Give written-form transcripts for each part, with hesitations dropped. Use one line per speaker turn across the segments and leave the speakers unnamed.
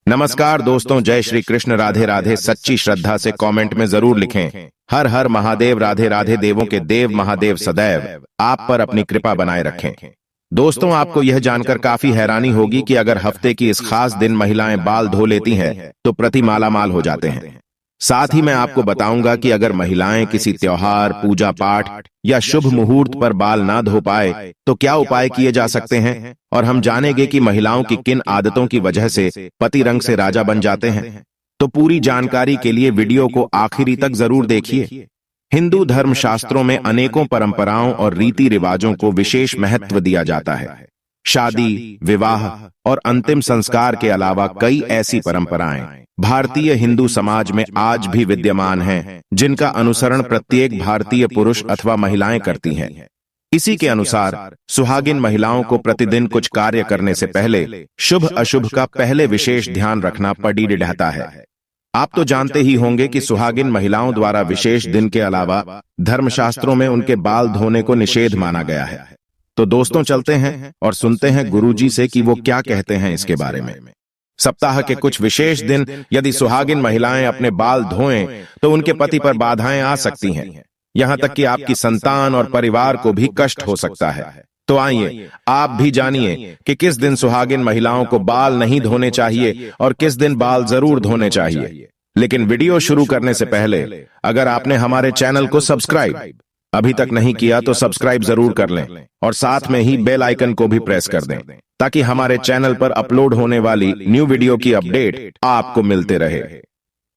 नमस्कार दोस्तों, जय श्री कृष्ण। राधे राधे। सच्ची श्रद्धा से कमेंट में जरूर लिखें, हर हर महादेव। राधे राधे। देवों के देव महादेव सदैव आप पर अपनी कृपा बनाए रखें। दोस्तों, आपको यह जानकर काफी हैरानी होगी कि अगर हफ्ते की इस खास दिन महिलाएं बाल धो लेती हैं तो प्रति मालामाल हो जाते हैं। साथ ही मैं आपको बताऊंगा कि अगर महिलाएं किसी त्योहार, पूजा पाठ या शुभ मुहूर्त पर बाल ना धो पाए तो क्या उपाय किए जा सकते हैं, और हम जानेंगे कि महिलाओं की किन आदतों की वजह से पति रंग से राजा बन जाते हैं। तो पूरी जानकारी के लिए वीडियो को आखिरी तक जरूर देखिए। हिंदू धर्म शास्त्रों में अनेकों परंपराओं और रीति रिवाजों को विशेष महत्व दिया जाता है। शादी, विवाह और अंतिम संस्कार के अलावा कई ऐसी परंपराएं भारतीय हिंदू समाज में आज भी विद्यमान हैं, जिनका अनुसरण प्रत्येक भारतीय पुरुष अथवा महिलाएं करती हैं। इसी के अनुसार सुहागिन महिलाओं को प्रतिदिन कुछ कार्य करने से पहले शुभ अशुभ का पहले विशेष ध्यान रखना पड़ी रहता है। आप तो जानते ही होंगे कि सुहागिन महिलाओं द्वारा विशेष दिन के अलावा धर्मशास्त्रों में उनके बाल धोने को निषेध माना गया है। तो दोस्तों, चलते हैं और सुनते हैं गुरुजी से कि वो क्या कहते हैं इसके बारे में। सप्ताह के कुछ विशेष दिन यदि सुहागिन महिलाएं अपने बाल धोएं तो उनके पति पर बाधाएं आ सकती हैं, यहां तक कि आपकी संतान और परिवार को भी कष्ट हो सकता है। तो आइए आप भी जानिए कि किस दिन सुहागिन महिलाओं को बाल नहीं धोने चाहिए और किस दिन बाल जरूर धोने चाहिए। लेकिन वीडियो शुरू करने से पहले अगर आपने हमारे चैनल को सब्सक्राइब अभी तक नहीं किया तो सब्सक्राइब जरूर कर लें और साथ में ही बेल आइकन को भी प्रेस कर दें, ताकि हमारे चैनल पर अपलोड होने वाली न्यू वीडियो की अपडेट आपको मिलते रहे।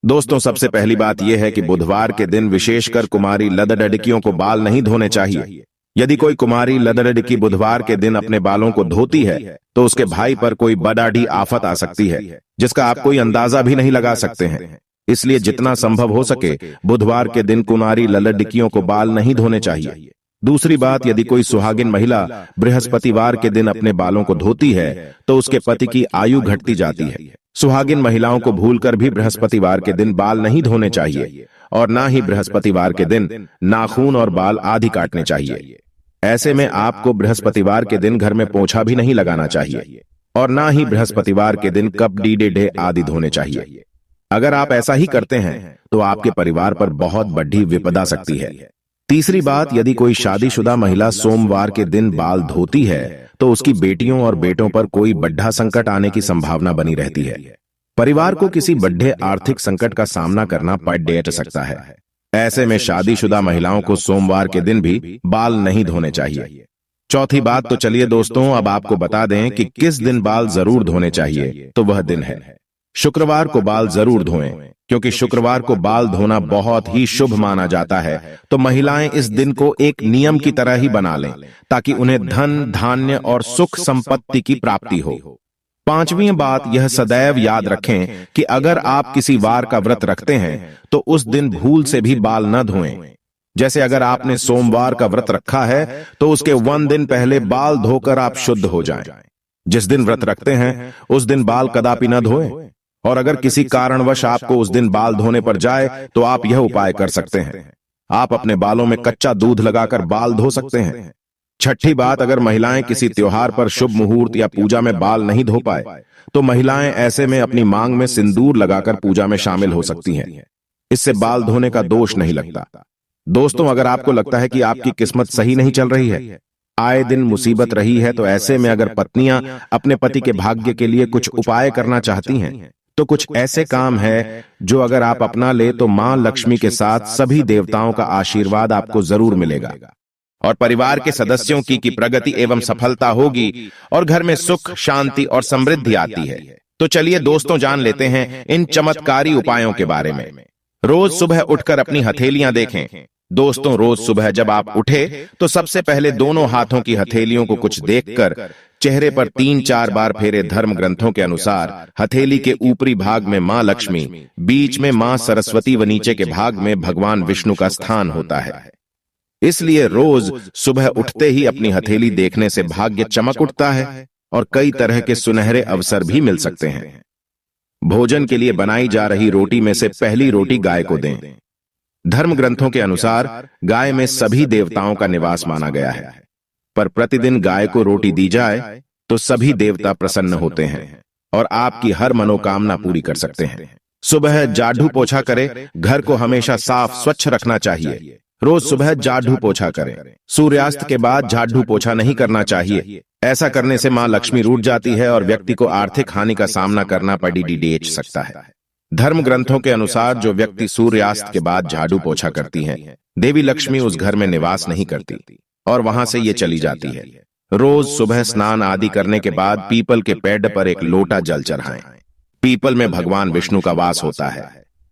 दोस्तों, सबसे पहली बात यह है कि बुधवार के दिन विशेषकर कुमारी लड़कियों को बाल नहीं धोने चाहिए। यदि कोई कुमारी लड़की बुधवार के दिन अपने बालों को धोती है तो उसके भाई पर कोई बड़ी आफत आ सकती है, जिसका आप कोई अंदाजा भी नहीं लगा सकते हैं। इसलिए जितना संभव हो सके बुधवार के दिन कुमारी लड़कियों को बाल नहीं धोने चाहिए। दूसरी बात, यदि कोई सुहागिन महिला बृहस्पतिवार के दिन अपने बालों को धोती है तो उसके पति की आयु घटती जाती है। सुहागिन महिलाओं को भूलकर भी बृहस्पतिवार के दिन बाल नहीं धोने चाहिए और ना ही बृहस्पतिवार के दिन नाखून और बाल आदि काटने चाहिए। ऐसे में आपको बृहस्पतिवार के दिन घर में पोछा भी नहीं लगाना चाहिए और ना ही बृहस्पतिवार के दिन कप डीडे आदि धोने चाहिए। अगर आप ऐसा ही करते हैं तो आपके परिवार पर बहुत बड़ी विपदा सकती है। तीसरी बात, यदि कोई शादीशुदा महिला सोमवार के दिन बाल धोती है तो उसकी बेटियों और बेटों पर कोई बड़ा संकट आने की संभावना बनी रहती है। परिवार को किसी बड़े आर्थिक संकट का सामना करना पड़ सकता है। ऐसे में शादीशुदा महिलाओं को सोमवार के दिन भी बाल नहीं धोने चाहिए। चौथी बात, तो चलिए दोस्तों अब आपको बता दें कि किस दिन बाल जरूर धोने चाहिए। तो वह दिन है शुक्रवार को बाल जरूर धोएं, क्योंकि शुक्रवार को बाल धोना बहुत ही शुभ माना जाता है। तो महिलाएं इस दिन को एक नियम की तरह ही बना लें ताकि उन्हें धन, धान्य और सुख संपत्ति की प्राप्ति हो। पांचवी बात, यह सदैव याद रखें कि अगर आप किसी वार का व्रत रखते हैं तो उस दिन भूल से भी बाल न धोएं। जैसे अगर आपने सोमवार का व्रत रखा है तो उसके 1 दिन पहले बाल धोकर आप शुद्ध हो जाएं। जिस दिन व्रत रखते हैं उस दिन बाल कदापि न धोएं। और अगर किसी कारणवश आपको उस दिन बाल धोने पर जाए तो आप यह उपाय कर सकते हैं, आप अपने बालों में कच्चा दूध लगाकर बाल धो सकते हैं। छठी बात, अगर महिलाएं किसी त्योहार पर शुभ मुहूर्त या पूजा में बाल नहीं धो पाए तो महिलाएं ऐसे में अपनी मांग में सिंदूर लगाकर पूजा में शामिल हो सकती हैं। इससे बाल धोने का दोष नहीं लगता। दोस्तों, अगर आपको लगता है कि आपकी किस्मत सही नहीं चल रही है, आए दिन मुसीबत रही है, तो ऐसे में अगर पत्नियां अपने पति के भाग्य के लिए कुछ उपाय करना चाहती हैं तो कुछ ऐसे काम है जो अगर आप अपना ले तो मां लक्ष्मी के साथ सभी देवताओं का आशीर्वाद आपको जरूर मिलेगा और परिवार के सदस्यों की प्रगति एवं सफलता होगी और घर में सुख, शांति और समृद्धि आती है। तो चलिए दोस्तों जान लेते हैं इन चमत्कारी उपायों के बारे में। रोज सुबह उठकर अपनी हथेलियां देखें। दोस्तों, रोज सुबह जब आप उठे तो सबसे पहले दोनों हाथों की हथेलियों को कुछ देखकर चेहरे पर 3-4 बार फेरे। धर्म ग्रंथों के अनुसार हथेली के ऊपरी भाग में मां लक्ष्मी, बीच में मां सरस्वती व नीचे के भाग में भगवान विष्णु का स्थान होता है। इसलिए रोज सुबह उठते ही अपनी हथेली देखने से भाग्य चमक उठता है और कई तरह के सुनहरे अवसर भी मिल सकते हैं। भोजन के लिए बनाई जा रही रोटी में से पहली रोटी गाय को दें। धर्म ग्रंथों के अनुसार गाय में सभी देवताओं का निवास माना गया है, पर प्रतिदिन गाय को रोटी दी जाए तो सभी देवता प्रसन्न होते हैं। और आपकी हर मनोकामना पूरी कर सकते हैं। सुबह झाड़ू पोछा करें। घर को हमेशा साफ स्वच्छ रखना चाहिए। रोज सुबह झाड़ू पोछा करें। सूर्यास्त के बाद झाड़ू पोछा नहीं करना चाहिए। ऐसा करने से मां लक्ष्मी रूठ जाती है और व्यक्ति को आर्थिक हानि का सामना करना पड़ सकता है। धर्म ग्रंथों के अनुसार जो व्यक्ति सूर्यास्त के बाद झाड़ू पोछा करती हैं, देवी लक्ष्मी उस घर में निवास नहीं करती और वहां से ये चली जाती है। रोज सुबह स्नान आदि करने के बाद पीपल के पेड़ पर एक लोटा जल चढ़ाएं। पीपल में भगवान विष्णु का वास होता है।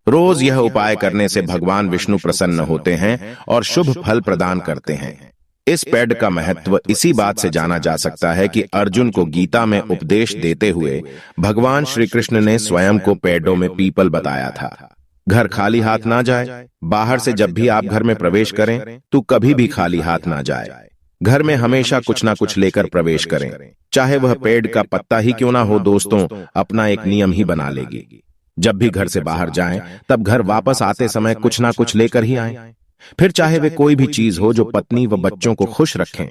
रोज यह उपाय करने से भगवान विष्णु प्रसन्न होते हैं और शुभ फल प्रदान करते हैं। इस पेड़ का महत्व इसी बात से जाना जा सकता है कि अर्जुन को गीता में उपदेश देते हुए भगवान श्री कृष्ण ने स्वयं को पेड़ों में पीपल बताया था। घर खाली हाथ ना जाए। बाहर से जब भी आप घर में प्रवेश करें तो कभी भी खाली हाथ ना जाए। घर में हमेशा कुछ ना कुछ लेकर प्रवेश करें, चाहे वह पेड़ का पत्ता ही क्यों ना हो। दोस्तों, अपना एक नियम ही बना लेगी। जब भी घर से बाहर जाएं, तब घर वापस आते समय कुछ ना कुछ लेकर ही आएं। फिर चाहे वे कोई भी चीज हो जो पत्नी व बच्चों को खुश रखें।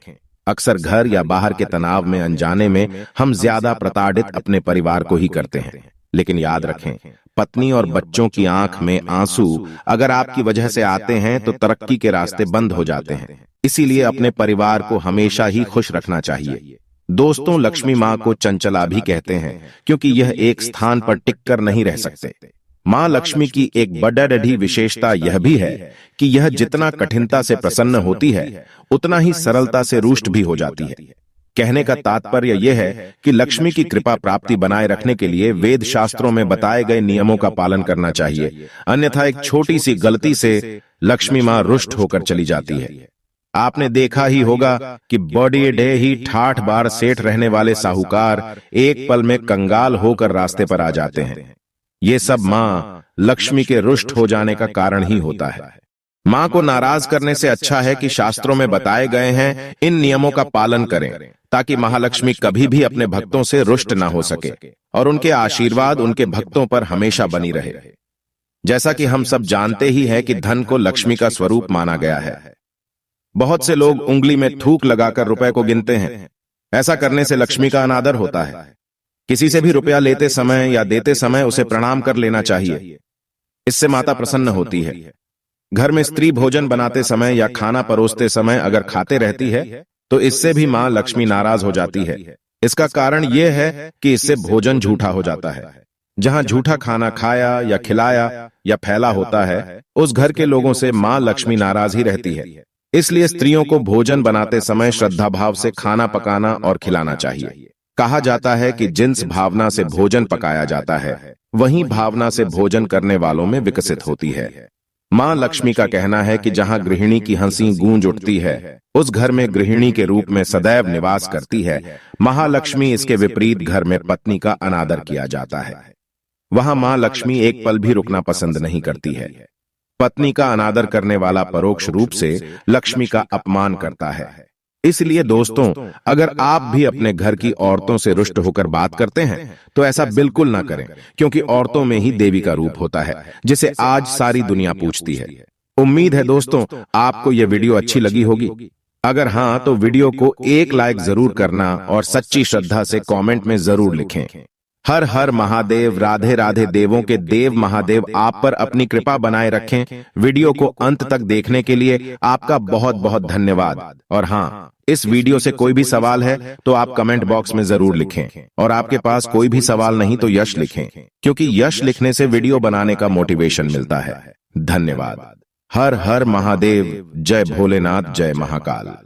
अक्सर घर या बाहर के तनाव में अनजाने में हम ज्यादा प्रताड़ित अपने परिवार को ही करते हैं। लेकिन याद रखें, पत्नी और बच्चों की आंख में आंसू अगर आपकी वजह से आते हैं तो तरक्की के रास्ते बंद हो जाते हैं। इसीलिए अपने परिवार को हमेशा ही खुश रखना चाहिए। दोस्तों, लक्ष्मी मां को चंचला भी कहते हैं क्योंकि यह एक स्थान पर टिककर नहीं रह सकते। मां लक्ष्मी की एक बड़ी विशेषता यह भी है कि यह जितना कठिनता से प्रसन्न होती है, उतना ही सरलता से रुष्ट भी हो जाती है। कहने का तात्पर्य यह है कि लक्ष्मी की कृपा प्राप्ति बनाए रखने के लिए वेद शास्त्रों में बताए गए नियमों का पालन करना चाहिए। अन्यथा एक छोटी सी गलती से लक्ष्मी मां रुष्ट होकर चली जाती है। आपने देखा ही होगा कि बॉडी डे ही ठाठ बार सेठ रहने वाले साहूकार एक पल में कंगाल होकर रास्ते पर आ जाते हैं। ये सब मां लक्ष्मी के रुष्ट हो जाने का कारण ही होता है। मां को नाराज करने से अच्छा है कि शास्त्रों में बताए गए हैं इन नियमों का पालन करें, ताकि महालक्ष्मी कभी भी अपने भक्तों से रुष्ट ना हो सके और उनके आशीर्वाद उनके भक्तों पर हमेशा बनी रहे। जैसा कि हम सब जानते ही हैं कि धन को लक्ष्मी का स्वरूप माना गया है। बहुत से लोग उंगली में थूक लगाकर रुपए को गिनते हैं। ऐसा करने से लक्ष्मी का अनादर होता है। किसी से भी रुपया लेते समय या देते समय उसे प्रणाम कर लेना चाहिए। इससे माता प्रसन्न होती है। घर में स्त्री भोजन बनाते समय या खाना परोसते समय अगर खाते रहती है तो इससे भी मां लक्ष्मी नाराज हो जाती है। इसका कारण यह है कि इससे भोजन झूठा हो जाता है। जहां झूठा खाना खाया या खिलाया या फैला होता है, उस घर के लोगों से मां लक्ष्मी नाराज ही रहती है। इसलिए स्त्रियों को भोजन बनाते समय श्रद्धा भाव से खाना पकाना और खिलाना चाहिए। कहा जाता है कि जिस भावना से भोजन पकाया जाता है, वही भावना से भोजन करने वालों में विकसित होती है। मां लक्ष्मी का कहना है कि जहां गृहिणी की हंसी गूंज उठती है, उस घर में गृहिणी के रूप में सदैव निवास करती है। महालक्ष्मी इसके विपरीत घर में पत्नी का अनादर किया जाता है। वहां मां लक्ष्मी एक पल भी रुकना पसंद नहीं करती है। पत्नी का अनादर करने वाला परोक्ष रूप से लक्ष्मी का अपमान करता है। इसलिए दोस्तों, अगर आप भी अपने घर की औरतों से रुष्ट होकर बात करते हैं तो ऐसा बिल्कुल ना करें, क्योंकि औरतों में ही देवी का रूप होता है, जिसे आज सारी दुनिया पूजती है। उम्मीद है दोस्तों, आपको यह वीडियो अच्छी लगी होगी। अगर हां तो वीडियो को एक लाइक जरूर करना और सच्ची श्रद्धा से कमेंट में जरूर लिखें। हर हर महादेव, राधे राधे। देवों के देव महादेव आप पर अपनी कृपा बनाए रखें। वीडियो को अंत तक देखने के लिए आपका बहुत बहुत धन्यवाद। और हां, इस वीडियो से कोई भी सवाल है तो आप कमेंट बॉक्स में जरूर लिखें, और आपके पास कोई भी सवाल नहीं तो यश लिखें, क्योंकि यश लिखने से वीडियो बनाने का मोटिवेशन मिलता है। धन्यवाद। हर हर महादेव। जय भोलेनाथ, जय महाकाल।